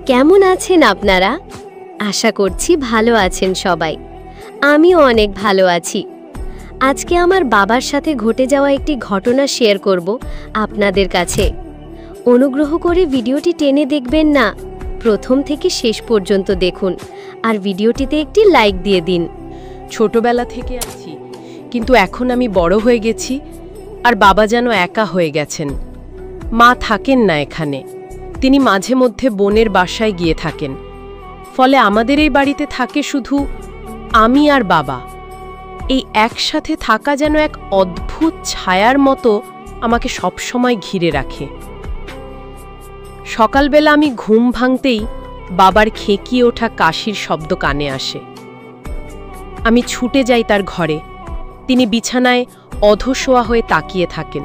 কেমন আছেন আপনারা? আশা করছি ভালো আছেন সবাই। আমিও অনেক ভালো আছি। আজকে আমার বাবার সাথে ঘটে যাওয়া একটি ঘটনা শেয়ার করব আপনাদের কাছে। অনুগ্রহ করে ভিডিওটি টেনে দেখবেন না, প্রথম থেকে শেষ পর্যন্ত দেখুন আর ভিডিওটিতে একটি লাইক দিয়ে দিন। ছোটবেলা থেকে আছি, কিন্তু এখন আমি বড় হয়ে গেছি আর বাবা যেন একা হয়ে গেছেন। মা থাকেন না এখানে, তিনি মাঝে মধ্যে বোনের বাসায় গিয়ে থাকেন। ফলে আমাদের এই বাড়িতে থাকে শুধু আমি আর বাবা। এই একসাথে থাকা যেন এক অদ্ভুত ছায়ার মতো আমাকে সবসময় ঘিরে রাখে। সকালবেলা আমি ঘুম ভাঙতেই বাবার খেকিয়ে ওঠা কাশির শব্দ কানে আসে। আমি ছুটে যাই তার ঘরে। তিনি বিছানায় অধশোয়া হয়ে তাকিয়ে থাকেন,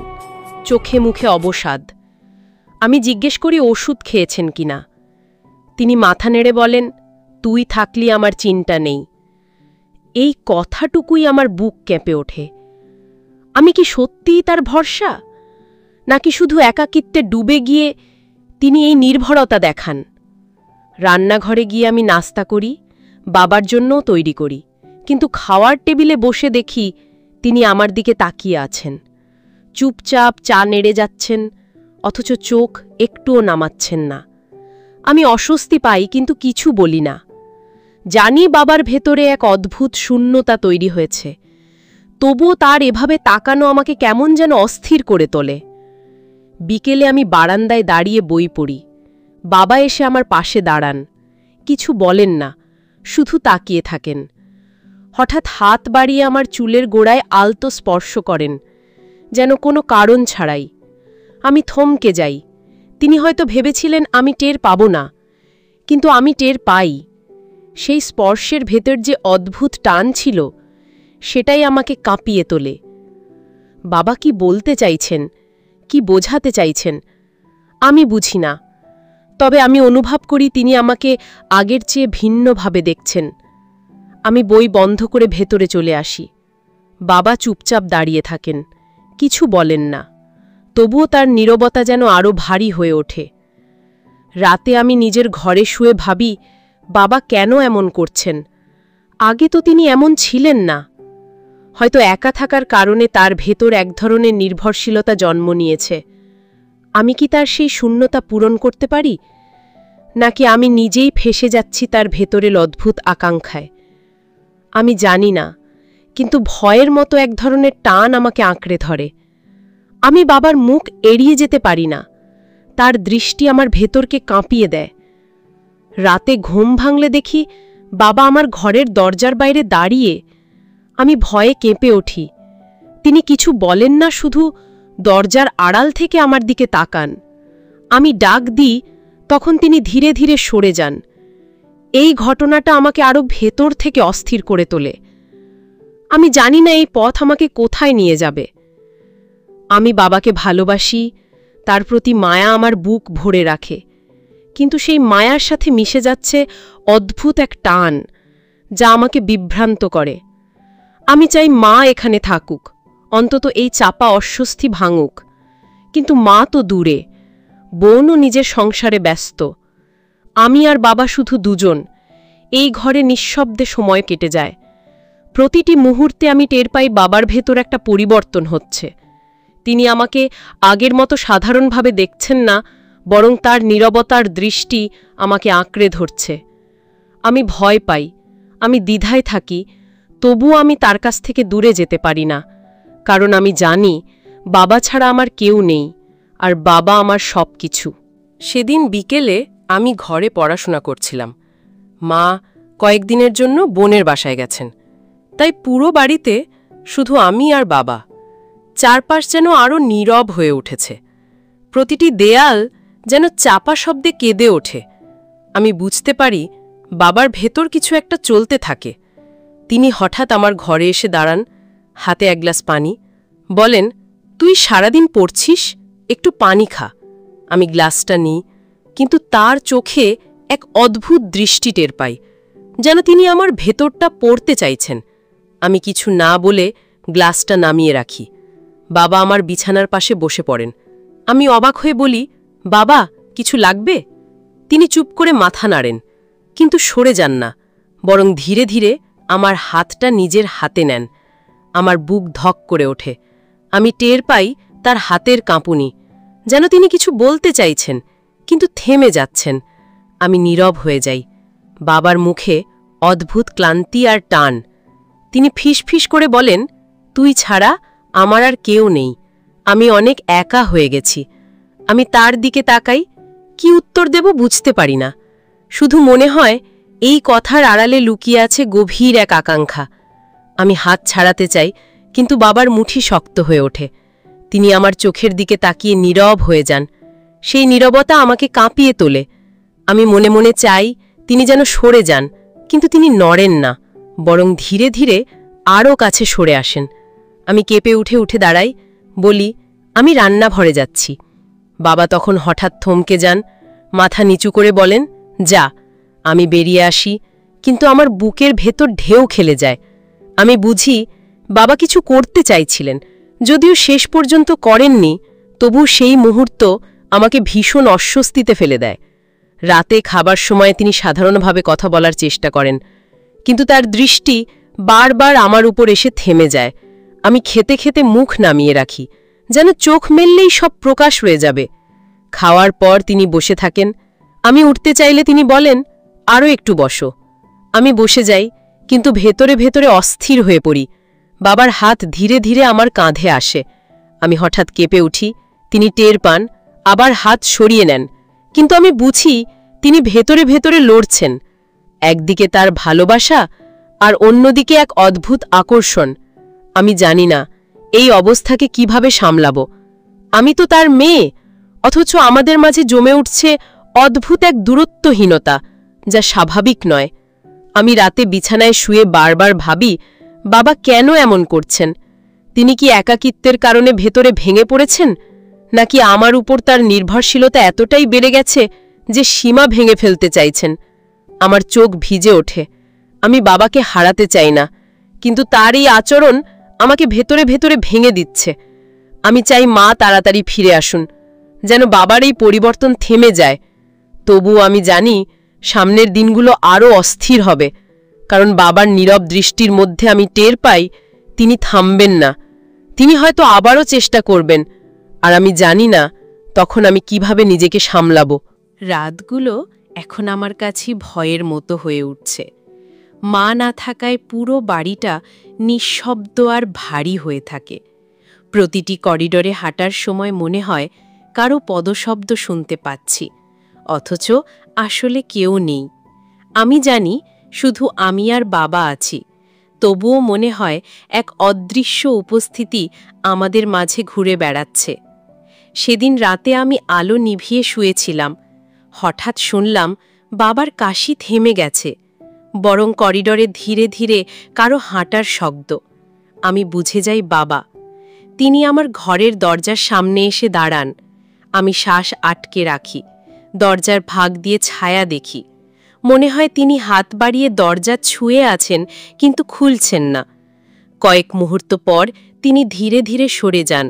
চোখে মুখে অবসাদ। আমি জিজ্ঞেস করি ওষুধ খেয়েছেন কিনা। তিনি মাথা নেড়ে বলেন, তুই থাকলি আমার চিন্তা নেই। এই কথাটুকুই আমার বুক কেঁপে ওঠে। আমি কি সত্যিই তার ভরসা, নাকি শুধু একাকিত্বে ডুবে গিয়ে তিনি এই নির্ভরতা দেখান? রান্নাঘরে গিয়ে আমি নাস্তা করি, বাবার জন্যও তৈরি করি, কিন্তু খাওয়ার টেবিলে বসে দেখি তিনি আমার দিকে তাকিয়ে আছেন। চুপচাপ চা নেড়ে যাচ্ছেন, অথচ চোখ একটুও নামাচ্ছেন না। আমি অস্বস্তি পাই, কিন্তু কিছু বলি না। জানি বাবার ভেতরে এক অদ্ভুত শূন্যতা তৈরি হয়েছে, তবুও তার এভাবে তাকানো আমাকে কেমন যেন অস্থির করে তোলে। বিকেলে আমি বারান্দায় দাঁড়িয়ে বই পড়ি। বাবা এসে আমার পাশে দাঁড়ান, কিছু বলেন না, শুধু তাকিয়ে থাকেন। হঠাৎ হাত বাড়িয়ে আমার চুলের গোড়ায় আলতো স্পর্শ করেন, যেন কোনো কারণ ছাড়াই। আমি থমকে যাই। তিনি হয়তো ভেবেছিলেন আমি টের পাব না, কিন্তু আমি টের পাই। সেই স্পর্শের ভেতর যে অদ্ভুত টান ছিল, সেটাই আমাকে কাঁপিয়ে তোলে। বাবা কি বলতে চাইছেন, কি বোঝাতে চাইছেন, আমি বুঝি না। তবে আমি অনুভব করি তিনি আমাকে আগের চেয়ে ভিন্নভাবে দেখছেন। আমি বই বন্ধ করে ভেতরে চলে আসি। বাবা চুপচাপ দাঁড়িয়ে থাকেন, কিছু বলেন না। তবুও তার নীরবতা যেন আরও ভারী হয়ে ওঠে। রাতে আমি নিজের ঘরে শুয়ে ভাবি, বাবা কেন এমন করছেন? আগে তো তিনি এমন ছিলেন না। হয়তো একা থাকার কারণে তার ভেতর এক ধরনের নির্ভরশীলতা জন্ম নিয়েছে। আমি কি তার সেই শূন্যতা পূরণ করতে পারি, নাকি আমি নিজেই ফেসে যাচ্ছি তার ভেতরের অদ্ভুত আকাঙ্ক্ষায়? আমি জানি না, কিন্তু ভয়ের মতো এক ধরনের টান আমাকে আঁকড়ে ধরে। আমি বাবার মুখ এড়িয়ে যেতে পারি না। তার দৃষ্টি আমার ভেতরকে কাঁপিয়ে দেয়। রাতে ঘুম ভাঙলে দেখি বাবা আমার ঘরের দরজার বাইরে দাঁড়িয়ে। আমি ভয়ে কেঁপে উঠি। তিনি কিছু বলেন না, শুধু দরজার আড়াল থেকে আমার দিকে তাকান। আমি ডাক দিই, তখন তিনি ধীরে ধীরে সরে যান। এই ঘটনাটা আমাকে আরও ভেতর থেকে অস্থির করে তোলে। আমি জানি না এই পথ আমাকে কোথায় নিয়ে যাবে। আমি বাবাকে ভালোবাসি, তার প্রতি মায়া আমার বুক ভরে রাখে, কিন্তু সেই মায়ার সাথে মিশে যাচ্ছে অদ্ভুত এক টান, যা আমাকে বিভ্রান্ত করে। আমি চাই মা এখানে থাকুক, অন্তত এই চাপা অস্বস্তি ভাঙুক, কিন্তু মা তো দূরে, বোনও নিজের সংসারে ব্যস্ত। আমি আর বাবা শুধু দুজন। এই ঘরে নিঃশব্দে সময় কেটে যায়। প্রতিটি মুহূর্তে আমি টের পাই বাবার ভেতর একটা পরিবর্তন হচ্ছে। তিনি আমাকে আগের মতো সাধারণভাবে দেখছেন না, বরং তার নীরবতার দৃষ্টি আমাকে আঁকড়ে ধরছে। আমি ভয় পাই, আমি দ্বিধায় থাকি, তবুও আমি তার কাছ থেকে দূরে যেতে পারি না, কারণ আমি জানি বাবা ছাড়া আমার কেউ নেই, আর বাবা আমার সব কিছু। সেদিন বিকেলে আমি ঘরে পড়াশোনা করছিলাম। মা কয়েকদিনের জন্য বোনের বাসায় গেছেন, তাই পুরো বাড়িতে শুধু আমি আর বাবা। চারপাশ যেন আরও নীরব হয়ে উঠেছে। প্রতিটি দেয়াল যেন চাপা শব্দে কেঁদে ওঠে। আমি বুঝতে পারি বাবার ভেতর কিছু একটা চলতে থাকে। তিনি হঠাৎ আমার ঘরে এসে দাঁড়ান, হাতে এক গ্লাস পানি। বলেন, তুই সারাদিন পড়ছিস, একটু পানি খা। আমি গ্লাসটা নিই, কিন্তু তার চোখে এক অদ্ভুত দৃষ্টি টের পাই, যেন তিনি আমার ভেতরটা পড়তে চাইছেন। আমি কিছু না বলে গ্লাসটা নামিয়ে রাখি। বাবা আমার বিছানার পাশে বসে পড়েন। আমি অবাক হয়ে বলি, বাবা, কিছু লাগবে? তিনি চুপ করে মাথা নাড়েন, কিন্তু সরে যান না, বরং ধীরে ধীরে আমার হাতটা নিজের হাতে নেন। আমার বুক ধক করে ওঠে। আমি টের পাই তার হাতের কাঁপুনি, যেন তিনি কিছু বলতে চাইছেন, কিন্তু থেমে যাচ্ছেন। আমি নীরব হয়ে যাই। বাবার মুখে অদ্ভুত ক্লান্তি আর টান। তিনি ফিসফিস করে বলেন, তুই ছাড়া আমার আর কেউ নেই, আমি অনেক একা হয়ে গেছি। আমি তার দিকে তাকাই, কি উত্তর দেব বুঝতে পারি না। শুধু মনে হয় এই কথার আড়ালে লুকিয়ে আছে গভীর এক আকাঙ্ক্ষা। আমি হাত ছাড়াতে চাই, কিন্তু বাবার মুঠি শক্ত হয়ে ওঠে। তিনি আমার চোখের দিকে তাকিয়ে নীরব হয়ে যান। সেই নীরবতা আমাকে কাঁপিয়ে তোলে। আমি মনে মনে চাই তিনি যেন সরে যান, কিন্তু তিনি নড়েন না, বরং ধীরে ধীরে আরও কাছে সরে আসেন। আমি কেঁপে উঠে উঠে দাঁড়াই, বলি, আমি রান্নাঘরে যাচ্ছি। বাবা তখন হঠাৎ থমকে যান, মাথা নিচু করে বলেন, যা। আমি বেরিয়ে আসি, কিন্তু আমার বুকের ভেতর ঢেউ খেলে যায়। আমি বুঝি বাবা কিছু করতে চাইছিলেন, যদিও শেষ পর্যন্ত করেননি। তবু সেই মুহূর্ত আমাকে ভীষণ অস্বস্তিতে ফেলে দেয়। রাতে খাবার সময় তিনি সাধারণভাবে কথা বলার চেষ্টা করেন, কিন্তু তার দৃষ্টি বারবার আমার উপর এসে থেমে যায়। আমি খেতে খেতে মুখ নামিয়ে রাখি, যেন চোখ মেললেই সব প্রকাশ হয়ে যাবে। খাওয়ার পর তিনি বসে থাকেন। আমি উঠতে চাইলে তিনি বলেন, আরও একটু বসো। আমি বসে যাই, কিন্তু ভেতরে ভেতরে অস্থির হয়ে পড়ি। বাবার হাত ধীরে ধীরে আমার কাঁধে আসে। আমি হঠাৎ কেঁপে উঠি। তিনি টের পান, আবার হাত সরিয়ে নেন, কিন্তু আমি বুঝি তিনি ভেতরে ভেতরে লড়ছেন। একদিকে তার ভালোবাসা, আর অন্যদিকে এক অদ্ভুত আকর্ষণ। আমি জানি না এই অবস্থাকে কিভাবে সামলাব। আমি তো তার মেয়ে, অথচ আমাদের মাঝে জমে উঠছে অদ্ভুত এক দূরত্বহীনতা, যা স্বাভাবিক নয়। আমি রাতে বিছানায় শুয়ে বারবার ভাবি, বাবা কেন এমন করছেন? তিনি কি একাকিত্বের কারণে ভেতরে ভেঙে পড়েছেন, নাকি আমার উপর তার নির্ভরশীলতা এতটাই বেড়ে গেছে যে সীমা ভেঙে ফেলতে চাইছেন? আমার চোখ ভিজে ওঠে। আমি বাবাকে হারাতে চাই না, কিন্তু তার এই আচরণ আমাকে ভেতরে ভেতরে ভেঙে দিচ্ছে। আমি চাই মা তাড়াতাড়ি ফিরে আসুন, যেন বাবার এই পরিবর্তন থেমে যায়। তবুও আমি জানি সামনের দিনগুলো আরও অস্থির হবে, কারণ বাবার নীরব দৃষ্টির মধ্যে আমি টের পাই তিনি থামবেন না। তিনি হয়তো আবারও চেষ্টা করবেন, আর আমি জানি না তখন আমি কিভাবে নিজেকে সামলাব। রাতগুলো এখন আমার কাছে ভয়ের মতো হয়ে উঠছে। মা না থাকায় পুরো বাড়িটা নিঃশব্দ আর ভারী হয়ে থাকে। প্রতিটি করিডোরে হাঁটার সময় মনে হয় কারো পদশব্দ শুনতে পাচ্ছি, অথচ আসলে কেউ নেই। আমি জানি শুধু আমি আর বাবা আছি, তবুও মনে হয় এক অদৃশ্য উপস্থিতি আমাদের মাঝে ঘুরে বেড়াচ্ছে। সেদিন রাতে আমি আলো নিভিয়ে শুয়েছিলাম। হঠাৎ শুনলাম বাবার কাশি থেমে গেছে, বরং করিডোরে ধীরে ধীরে কারো হাঁটার শব্দ। আমি বুঝে যাই বাবা। তিনি আমার ঘরের দরজার সামনে এসে দাঁড়ান। আমি শ্বাস আটকে রাখি। দরজার ফাঁক দিয়ে ছায়া দেখি। মনে হয় তিনি হাত বাড়িয়ে দরজা ছুঁয়ে আছেন, কিন্তু খুলছেন না। কয়েক মুহূর্ত পর তিনি ধীরে ধীরে সরে যান।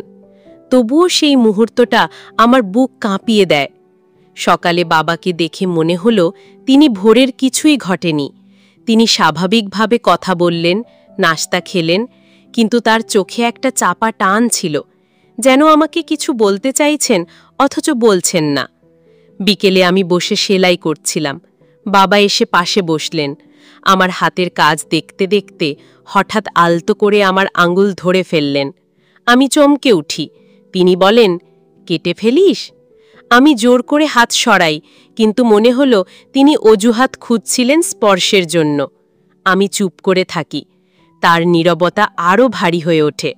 তবুও সেই মুহূর্তটা আমার বুক কাঁপিয়ে দেয়। সকালে বাবাকে দেখে মনে হলো তিনি ভোরের কিছুই ঘটেনি। তিনি স্বাভাবিকভাবে কথা বললেন, নাস্তা খেলেন, কিন্তু তার চোখে একটা চাপা টান ছিল, যেন আমাকে কিছু বলতে চাইছেন অথচ বলছেন না। বিকেলে আমি বসে সেলাই করছিলাম। বাবা এসে পাশে বসলেন। আমার হাতের কাজ দেখতে দেখতে হঠাৎ আলতো করে আমার আঙুল ধরে ফেললেন। আমি চমকে উঠি। তিনি বলেন, কেটে ফেলিস? আমি জোর করে হাত সরাই, কিন্তু মনে হলো তিনি অজুহাত খুঁজছিলেন স্পর্শের জন্য। আমি চুপ করে থাকি। তার নীরবতা আরও ভারী হয়ে ওঠে।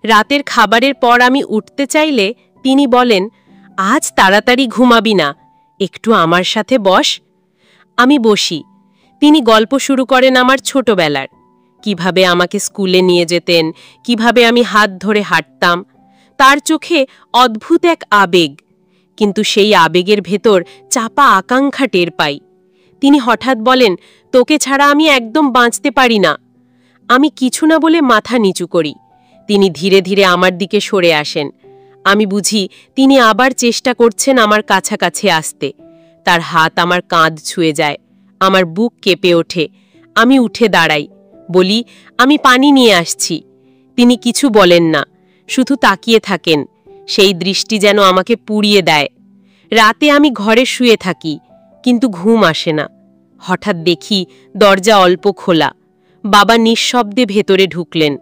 রাতের খাবারের পর আমি উঠতে চাইলে তিনি বলেন, আজ তাড়াতাড়ি ঘুমাবি না, একটু আমার সাথে বস। আমি বসি। তিনি গল্প শুরু করেন আমার ছোটবেলার, কিভাবে আমাকে স্কুলে নিয়ে যেতেন, কিভাবে আমি হাত ধরে হাঁটতাম। তার চোখে অদ্ভুত এক আবেগ, কিন্তু সেই আবেগের ভেতর চাপা আকাঙ্ক্ষা টের পাই। তিনি হঠাৎ বলেন, তোকে ছাড়া আমি একদম বাঁচতে পারি না। আমি কিছু না বলে মাথা নিচু করি। তিনি ধীরে ধীরে আমার দিকে সরে আসেন। আমি বুঝি তিনি আবার চেষ্টা করছেন আমার কাছাকাছি আসতে। তার হাত আমার কাঁধ ছুঁয়ে যায়। আমার বুক কেঁপে ওঠে। আমি উঠে দাঁড়াই, বলি, আমি পানি নিয়ে আসছি। তিনি কিছু বলেন না, শুধু তাকিয়ে থাকেন। সেই দৃষ্টি যেন আমাকে পুড়িয়ে দেয়। রাতে আমি ঘরে শুয়ে থাকি, কিন্তু ঘুম আসে না। হঠাৎ দেখি দরজা অল্প খোলা। বাবা নিঃশব্দে ভেতরে ঢুকলেন।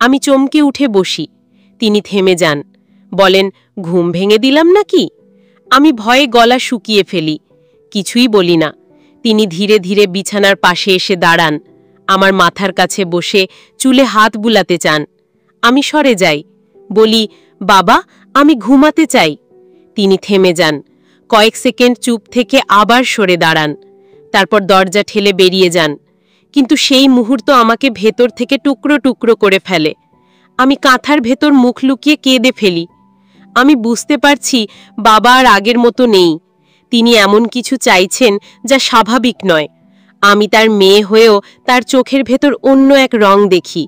আমি চমকে উঠে বসি। তিনি থেমে যান, বলেন, ঘুম ভেঙে দিলাম নাকি? আমি ভয়ে গলা শুকিয়ে ফেলি, কিছুই বলি না। তিনি ধীরে ধীরে বিছানার পাশে এসে দাঁড়ান, আমার মাথার কাছে বসে চুলে হাত বুলাতে চান। আমি সরে যাই, বলি, বাবা, আমি ঘুমাতে চাই। তিনি থেমে যান, কয়েক সেকেন্ড চুপ থেকে আবার সরে দাঁড়ান, তারপর দরজা ঠেলে বেরিয়ে যান। কিন্তু সেই মুহূর্ত আমাকে ভেতর থেকে টুকরো টুকরো করে ফেলে। আমি কাঁথার ভেতর মুখ লুকিয়ে কেঁদে ফেলি। আমি বুঝতে পারছি বাবা আর আগের মতো নেই। তিনি এমন কিছু চাইছেন যা স্বাভাবিক নয়। আমি তার মেয়ে হয়েও তার চোখের ভেতর অন্য এক রং দেখি।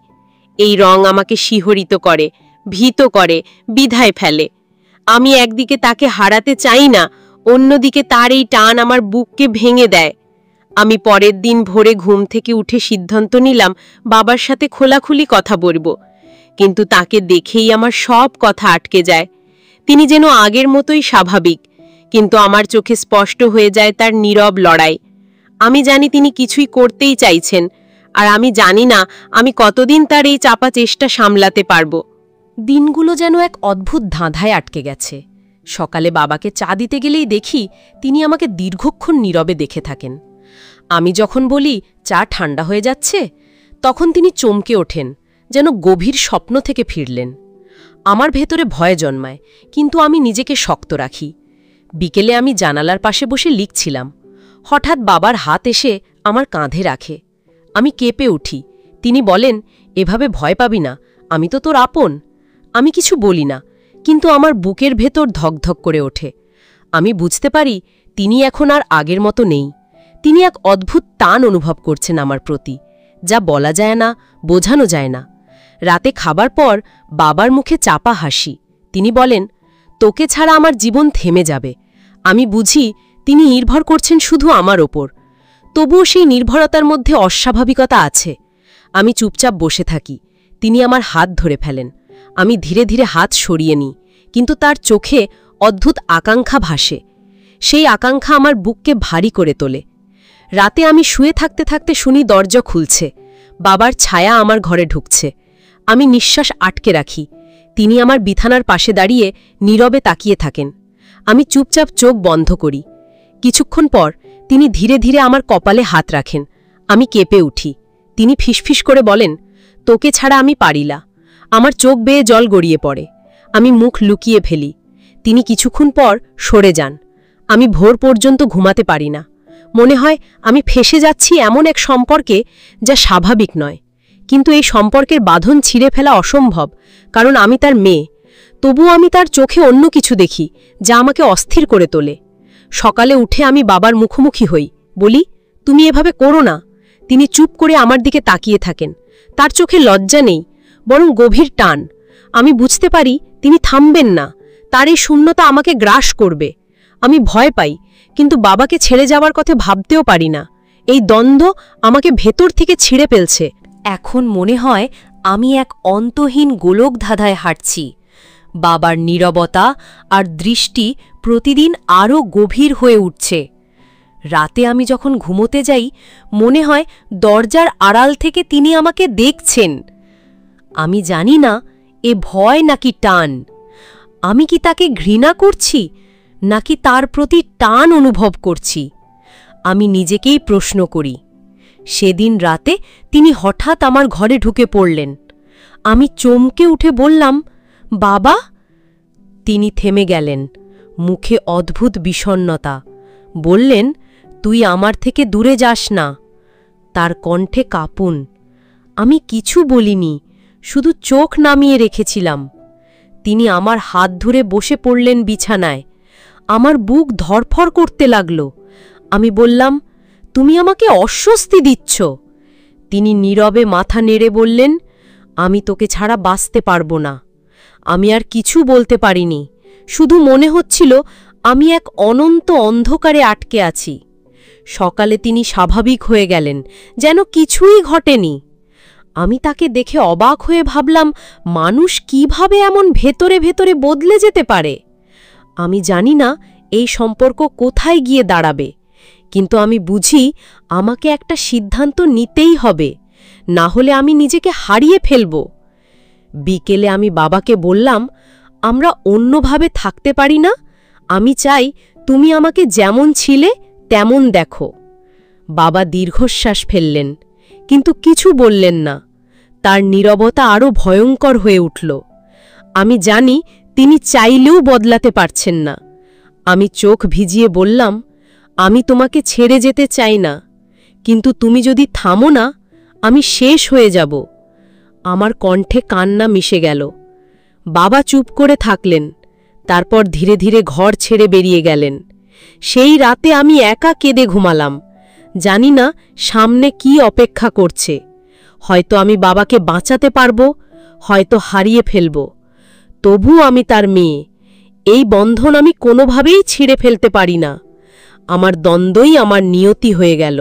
এই রং আমাকে শিহরিত করে, ভীত করে, বিধায় ফেলে। আমি একদিকে তাকে হারাতে চাই না, অন্যদিকে তার এই টান আমার বুককে ভেঙে দেয়। আমি পরের দিন ভোরে ঘুম থেকে উঠে সিদ্ধান্ত নিলাম বাবার সাথে খোলাখুলি কথা বলবো। কিন্তু তাকে দেখেই আমার সব কথা আটকে যায়। তিনি যেন আগের মতোই স্বাভাবিক, কিন্তু আমার চোখে স্পষ্ট হয়ে যায় তার নীরব লড়াই। আমি জানি তিনি কিছুই করতেই চাইছেন, আর আমি জানি না আমি কতদিন তার এই চাপা চেষ্টা সামলাতে পারবো। দিনগুলো যেন এক অদ্ভুত ধাঁধায় আটকে গেছে। সকালে বাবাকে চা দিতে গেলেই দেখি তিনি আমাকে দীর্ঘক্ষণ নীরবে দেখে থাকেন। আমি যখন বলি চা ঠান্ডা হয়ে যাচ্ছে, তখন তিনি চমকে ওঠেন, যেন গভীর স্বপ্ন থেকে ফিরলেন। আমার ভেতরে ভয় জন্মায়, কিন্তু আমি নিজেকে শক্ত রাখি। বিকেলে আমি জানালার পাশে বসে লিখছিলাম। হঠাৎ বাবার হাত এসে আমার কাঁধে রাখে। আমি কেঁপে উঠি। তিনি বলেন, এভাবে ভয় পাবি না, আমি তো তোর আপন। আমি কিছু বলি না, কিন্তু আমার বুকের ভেতর ধকধক করে ওঠে। আমি বুঝতে পারি তিনি এখন আর আগের মতো নেই। তিনি এক অদ্ভুত টান অনুভব করছেন আমার প্রতি, যা বলা যায় না, বোঝানো যায় না। রাতে খাবার পর বাবার মুখে চাপা হাসি। তিনি বলেন, তোকে ছাড়া আমার জীবন থেমে যাবে। আমি বুঝি তিনি নির্ভর করছেন শুধু আমার ওপর। তবুও সেই নির্ভরতার মধ্যে অস্বাভাবিকতা আছে। আমি চুপচাপ বসে থাকি। তিনি আমার হাত ধরে ফেলেন। আমি ধীরে ধীরে হাত সরিয়ে নিই, কিন্তু তার চোখে অদ্ভুত আকাঙ্ক্ষা ভাসে। সেই আকাঙ্ক্ষা আমার বুককে ভারী করে তোলে। রাতে আমি শুয়ে থাকতে থাকতে শুনি দরজা খুলছে। বাবার ছায়া আমার ঘরে ঢুকছে। আমি নিঃশ্বাস আটকে রাখি। তিনি আমার বিছানার পাশে দাঁড়িয়ে নীরবে তাকিয়ে থাকেন। আমি চুপচাপ চোখ বন্ধ করি। কিছুক্ষণ পর তিনি ধীরে ধীরে আমার কপালে হাত রাখেন। আমি কেঁপে উঠি। তিনি ফিসফিস করে বলেন, তোকে ছাড়া আমি পারিলা। আমার চোখ বেয়ে জল গড়িয়ে পড়ে। আমি মুখ লুকিয়ে ফেলি। তিনি কিছুক্ষণ পর সরে যান। আমি ভোর পর্যন্ত ঘুমাতে পারি না। মনে হয় আমি ফেঁসে যাচ্ছি এমন এক সম্পর্কে যা স্বাভাবিক নয়। কিন্তু এই সম্পর্কের বাঁধন ছিঁড়ে ফেলা অসম্ভব, কারণ আমি তার মেয়ে। তবুও আমি তার চোখে অন্য কিছু দেখি, যা আমাকে অস্থির করে তোলে। সকালে উঠে আমি বাবার মুখোমুখি হই, বলি, তুমি এভাবে করো না। তিনি চুপ করে আমার দিকে তাকিয়ে থাকেন। তার চোখে লজ্জা নেই, বরং গভীর টান। আমি বুঝতে পারি তিনি থামবেন না। তার এই শূন্যতা আমাকে গ্রাস করবে। আমি ভয় পাই, কিন্তু বাবাকে ছেড়ে যাওয়ার কথা ভাবতেও পারি না। এই দ্বন্দ্ব আমাকে ভেতর থেকে ছিঁড়ে ফেলছে। এখন মনে হয় আমি এক অন্তহীন গোলকধাঁধায় হাঁটছি। বাবার নীরবতা আর দৃষ্টি প্রতিদিন আরও গভীর হয়ে উঠছে। রাতে আমি যখন ঘুমোতে যাই, মনে হয় দরজার আড়াল থেকে তিনি আমাকে দেখছেন। আমি জানি না এ ভয় নাকি টান। আমি কি তাকে ঘৃণা করছি, নাকি তার প্রতি টান অনুভব করছি? আমি নিজেকেই প্রশ্ন করি। সেদিন রাতে তিনি হঠাৎ আমার ঘরে ঢুকে পড়লেন। আমি চমকে উঠে বললাম, বাবা। তিনি থেমে গেলেন, মুখে অদ্ভুত বিষণ্ণতা। বললেন, তুই আমার থেকে দূরে যাস না। তার কণ্ঠে কাঁপুন। আমি কিছু বলিনি, শুধু চোখ নামিয়ে রেখেছিলাম। তিনি আমার হাত ধরে বসে পড়লেন বিছানায়। আমার বুক ধড়ফড় করতে লাগল। আমি বললাম, তুমি আমাকে অস্বস্তি দিচ্ছ। তিনি নীরবে মাথা নেড়ে বললেন, আমি তোকে ছাড়া বাঁচতে পারব না। আমি আর কিছু বলতে পারিনি। শুধু মনে হচ্ছিল আমি এক অনন্ত অন্ধকারে আটকে আছি। সকালে তিনি স্বাভাবিক হয়ে গেলেন, যেন কিছুই ঘটেনি। আমি তাকে দেখে অবাক হয়ে ভাবলাম, মানুষ কিভাবে এমন ভেতরে ভেতরে বদলে যেতে পারে। আমি জানি না এই সম্পর্ক কোথায় গিয়ে দাঁড়াবে, কিন্তু আমি বুঝি আমাকে একটা সিদ্ধান্ত নিতেই হবে, না হলে আমি নিজেকে হারিয়ে ফেলব। বিকেলে আমি বাবাকে বললাম, আমরা অন্যভাবে থাকতে পারি না? আমি চাই তুমি আমাকে যেমন ছিলে তেমন দেখো। বাবা দীর্ঘশ্বাস ফেললেন, কিন্তু কিছু বললেন না। তার নীরবতা আরও ভয়ঙ্কর হয়ে উঠল। আমি জানি তিনি চাইলেও বদলাতে পারছেন না। আমি চোখ ভিজিয়ে বললাম, আমি তোমাকে ছেড়ে যেতে চাই না, কিন্তু তুমি যদি থামো না, আমি শেষ হয়ে যাব। আমার কণ্ঠে কান্না মিশে গেল। বাবা চুপ করে থাকলেন, তারপর ধীরে ধীরে ঘর ছেড়ে বেরিয়ে গেলেন। সেই রাতে আমি একা কেঁদে ঘুমালাম, জানি না সামনে কি অপেক্ষা করছে। হয়তো আমি বাবাকে বাঁচাতে পারব, হয়তো হারিয়ে ফেলব। তবু আমি তার মেয়ে। এই বন্ধন আমি কোনোভাবেই ছিঁড়ে ফেলতে পারি না। আমার দ্বন্দ্বই আমার নিয়তি হয়ে গেল।